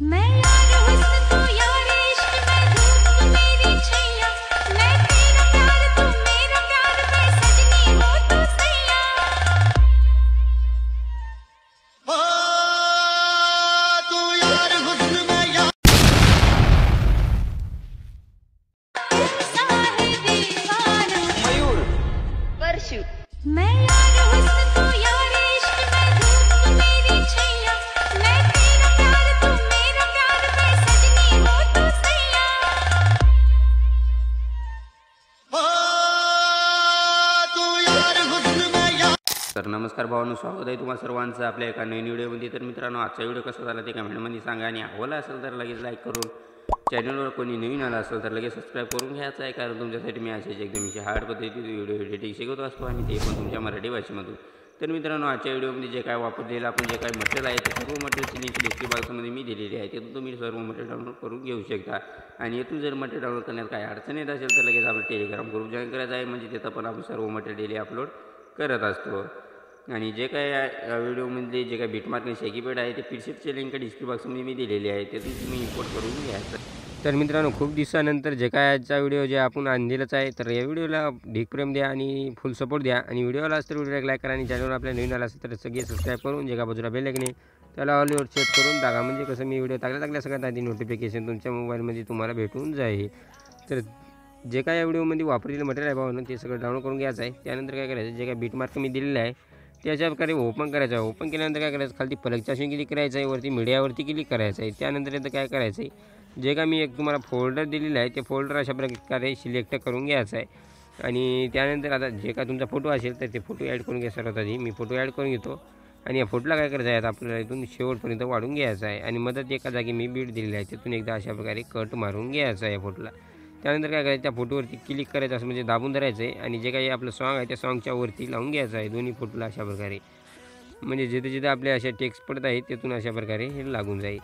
मैं यार हुस्न तू यार इश्क में धूप तू मेरी छैया मैं तेरा प्यार तू मेरा प्यार मैं सजनी हो तू सैया ओ तू यार हुस्न में यार साहिबी वारा मयूर परशु मैं यार हुस्न तू यार इश्क में धूप तू मेरी छैया मैं तेरा प्यार तू मेरा प्यार मैं सजनी हो तू सैया ओ तू यार हुस्न में यार। तर नमस्कार भावांनो, स्वागत आहे तुम्हा सर्वांचं आपल्या एका नवीन व्हिडिओमध्ये। तर मित्रांनो, आजचा व्हिडिओ कसा झाला ते कमेंटमध्ये सांगा आणि आवडला असेल तर लगेच लाईक करून चॅनलवर कोणी नवीन आला असेल तर लगेच सबस्क्राईब करून घ्यायचं आहे, कारण तुमच्यासाठी मी असेच एकदम हार्ड पद्धतीने व्हिडिओ एडिटिंग शिकवत असतो आणि ते पण तुमच्या मराठी भाषेमधून। तर मित्रांनो, आजच्या व्हिडिओमध्ये जे काय वापरलेलं आपण जे काय मटेरियल आहे ते सर्व मटेरियलची लिंक डिस्क्रिप्शन बॉक्समध्ये मी दिलेली आहे, तिथून तुम्ही सर्व मटेरियल डाउनलोड करून घेऊ शकता। आणि येथून जर मटेरियल डाउनलोड करण्यात काही अडचण येत असेल तर लगेच आपलं टेलिग्राम ग्रुप जॉईन करायचा आहे, म्हणजे तिथं पण आपण सर्व मटेरियल डेली अपलोड करत असतो। आणि जे काय व्हिडिओमध्ये जे काय बिटमार्क आणि शेकीपॅड आहे ते पीडीएफची लिंक डिस्क्रिप्शन बॉक्समध्ये मी दिलेली आहे, तिथून तुम्ही इम्पोर्ट करून घ्यायचं। तर मित्रांनो, खूप दिवसानंतर जे काय आजचा व्हिडिओ जे आपण आणलेलाच आहे, तर या व्हिडिओला ढीक प्रेम द्या आणि फुल सपोर्ट द्या आणि व्हिडिओला असतं व्हिडिओला लाईक करा आणि चॅनलवर आपल्या नवीन आला असेल तर सगळे सबस्क्राईब करून जे का बाजूला बेल आयकॉन त्याला ऑलवर सेट करून टाका, म्हणजे कसं मी व्हिडिओ टाकल्या सगळ्यात आधी नोटिफिकेशन तुमच्या मोबाईलमध्ये तुम्हाला भेटून जाईल। तर जे काय या व्हिडिओमध्ये वापरलेलं मटेरियल आहे भावानं ते सगळं डाउनलोड करून घ्यायचं आहे। त्यानंतर काय करायचं, जे काय बिटमार्क मी दिलेलं आहे ते अशा प्रकारे ओपन करायचं आहे। ओपन केल्यानंतर काय करायचं, खाली प्लगच्या ऑप्शन क्लिक करायचं आहे, वरती मीडियावरती क्लिक करायचं आहे। त्यानंतर इथं काय करायचं आहे, जे का मी एक तुम्हाला फोल्डर दिलेलं आहे ते फोल्डर अशा प्रकारे सिलेक्ट करून घ्यायचं आहे। आणि त्यानंतर आता जे का तुमचा फोटो असेल तर ते फोटो ॲड करून घ्या। सर्वात आधी मी फोटो ॲड करून घेतो आणि या फोटोला काय करायचं आहे, आता आपल्याला इथून शेवटपर्यंत वाढून घ्यायचं आहे आणि मदत एका जागी मी बीट दिलेली आहे तिथून एकदा अशा प्रकारे कट मारून घ्यायचं आहे या फोटोला। त्यानंतर काय करायचं, त्या फोटोवरती क्लिक करायचं, असं म्हणजे दाबून धरायचं आहे आणि जे काही आपलं सॉन्ग आहे त्या सॉन्गच्या वरती लावून घ्यायचं आहे दोन्ही फोटोला अशा प्रकारे, म्हणजे जिथे जिथे आपल्या अशा टेक्स्ट पडत आहेत तिथून अशा प्रकारे हे लागून जाईल।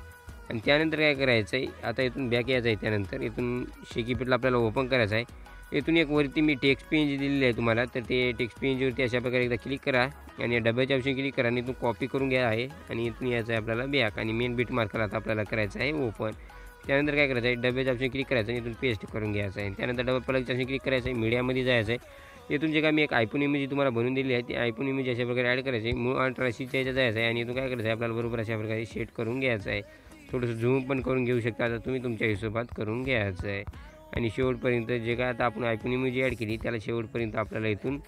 आणि त्यानंतर काय करायचं आहे, आता इथून बॅक यायचं आहे। त्यानंतर इथून शेकीपॅडला आपल्याला ओपन करायचं आहे। इथून एक वरती मी टेक्स्ट पेज दिलेली आहे तुम्हाला, तर ते टेक्स्ट पेजवरती अशा प्रकारे एकदा क्लिक करा आणि या डब्याच्या ऑप्शन क्लिक करा आणि इथून कॉपी करून घ्या आहे आणि इथून यायचं आहे आपल्याला बॅक आणि मेन बीट मार्कला आता आपल्याला करायचं आहे ओपन। त्यानंतर काय करायचं आहे, डब्याच्या ऑप्शन क्लिक करायचं आणि इथून पेस्ट करून घ्यायचं आहे। त्यानंतर डबल प्लगच्या ऑप्शन क्लिक करायचं आहे, मीडियामध्ये जायचं आहे। इथून जे काय मी एक आयफोन इमेज तुम्हाला बनवून दिली आहे ती आयफोन इमेज अशा प्रकारे ॲड करायची, मूळ अल्ट्राशीच्या याच्यात जायचं आहे आणि इथून काय करायचं आहे, आपल्याला बरोबर अशा प्रकारे सेट करून घ्यायचं आहे। थोडंसं झूम पण करून घेऊ शकता, आता तुम्ही तुमच्या हिशोबात करून घ्यायचं आहे। आणि शेवटपर्यंत जे काय आता आपण आयफोन इमेज ॲड केली त्याला शेवटपर्यंत आपल्याला इथून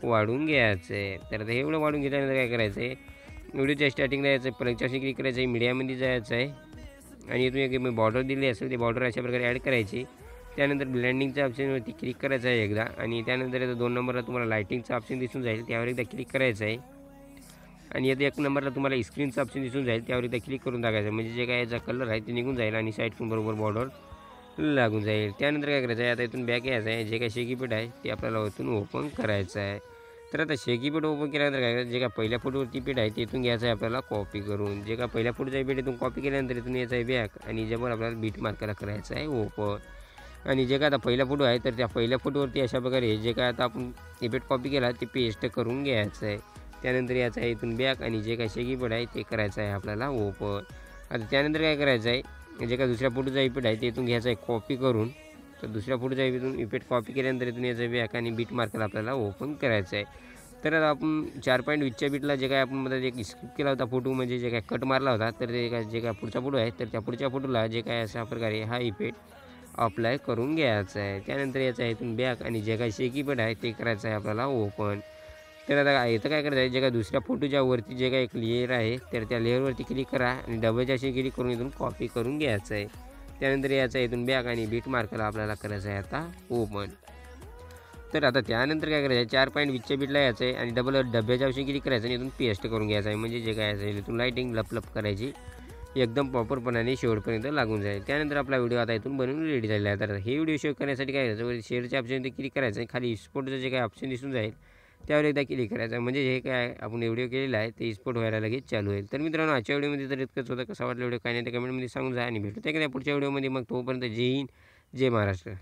वाढून घ्यायचं आहे। तर आता एवढं वाढून घेतल्यानंतर काय करायचं आहे, व्हिडिओच्या स्टार्टिंगला यायचं आहे, प्लगच्या ऑप्शन क्लिक करायचं आहे, मीडियामध्ये जायचं आहे आणि इथून एक मी बॉर्डर दिली असेल ते बॉर्डर अशा प्रकारे ॲड करायची। त्यानंतर ब्लेंडिंगच्या ऑप्शनवरती क्लिक करायचं आहे एकदा आणि त्यानंतर इथं 2 नंबरला तुम्हाला लायटिंगचा ऑप्शन दिसून जाईल त्यावर एकदा क्लिक करायचं आहे आणि इथं 1 नंबरला तुम्हाला स्क्रीनचा ऑप्शन दिसून जाईल त्यावर एकदा क्लिक करून टाकायचं, म्हणजे जे काय याचा कलर आहे ते निघून जाईल आणि साईडतून बरोबर बॉर्डर लागून जाईल। त्यानंतर काय करायचं आहे, आता इथून बॅक यायचं आहे, जे काय शेकीपॅड आहे ते आपल्याला इथून ओपन करायचं आहे। तर आता शेकीपॅड ओपन केल्यानंतर काय करायचं, जे काय पहिल्या फोटोवरती पेड आहे ते इथून घ्यायचं आहे आपल्याला कॉपी करून, जे काय पहिल्या फोटोचा पेड इथून कॉपी केल्यानंतर इथून यायचं आहे बॅक आणि ज्यावर आपल्याला बीट मार्कला करायचं आहे ओपन। आणि जे काय आता पहिला फोटो आहे तर त्या पहिल्या फोटोवरती अशा प्रकारे जे काय आता आपण इफेक्ट कॉपी केला ते पेस्ट करून घ्यायचं आहे। त्यानंतर याचं आहे इथून बॅक आणि जे काय शेकीपॅड आहे ते करायचं आहे आपल्याला ओपन। आता त्यानंतर काय करायचं आहे, जे काय दुसऱ्या फोटोचा इफेक्ट आहे ते इथून घ्यायचं आहे कॉपी करून, तर दुसऱ्या फोटोचा इथून इफेक्ट कॉपी केल्यानंतर इथून याचं बॅक आणि बीट मार्कला आपल्याला ओपन करायचं आहे। तर आता आपण 4.20च्या बीटला जे काय आपण मध्ये एक स्किप केला होता फोटो, म्हणजे जे काय कट मारला होता, तर ते काय जे काय पुढचा फोटो आहे तर त्या पुढच्या फोटोला जे काय अशा प्रकारे हा इफेक्ट अप्लाय करून घ्यायचा आहे। त्यानंतर याचं आहे इथून बॅक आणि जे काय शेकीपॅड आहे ते करायचं आहे आपल्याला ओपन। तर आता इथं काय करायचं आहे, जे काय दुसऱ्या फोटोच्या वरती जे काय एक लेअर आहे तर त्या लेअरवरती क्लिक करा आणि डबलच्या अशी क्लिक करून इथून कॉपी करून घ्यायचं आहे। त्यानंतर याचं आहे इथून बॅक आणि बीट मार्कला आपल्याला करायचं आहे आता ओपन। तर आता त्यानंतर काय करायचं आहे, 4.20च्या बीटला यायचं आहे आणि डबल डब्याच्या ऑप्शन क्लिक करायचं आणि इथून पेस्ट करून घ्यायचं आहे, म्हणजे जे काय असेल इथून लाईटिंग लपलप करायची एकदम प्रॉपरपणाने शेवटपर्यंत लागून जाईल। त्यानंतर आपला व्हिडिओ आता इथून बनवून रेडी झालेला आहे। तर हे व्हिडिओ शेअर करण्यासाठी काय करायचं, शेअरच्या ऑप्शनवरती क्लिक करायचं आहे, खाली एक्सपोर्टचं जे काय ऑप्शन दिसून जाईल त्यावर एकदा क्लिक करायचं, म्हणजे हे काय आपण व्हिडिओ केलेला आहे ते एक्सपोर्ट व्हायला लगेच चालू होईल। तर मित्रांनो, आजच्या व्हिडिओमध्ये तर इतकंच होतं, कसा वाटला व्हिडिओ काय नाही ते कमेंटमध्ये सांगून जा आणि भेटू त्या पुढच्या व्हिडिओमध्ये, मग तोपर्यंत जय हिंद जय महाराष्ट्र।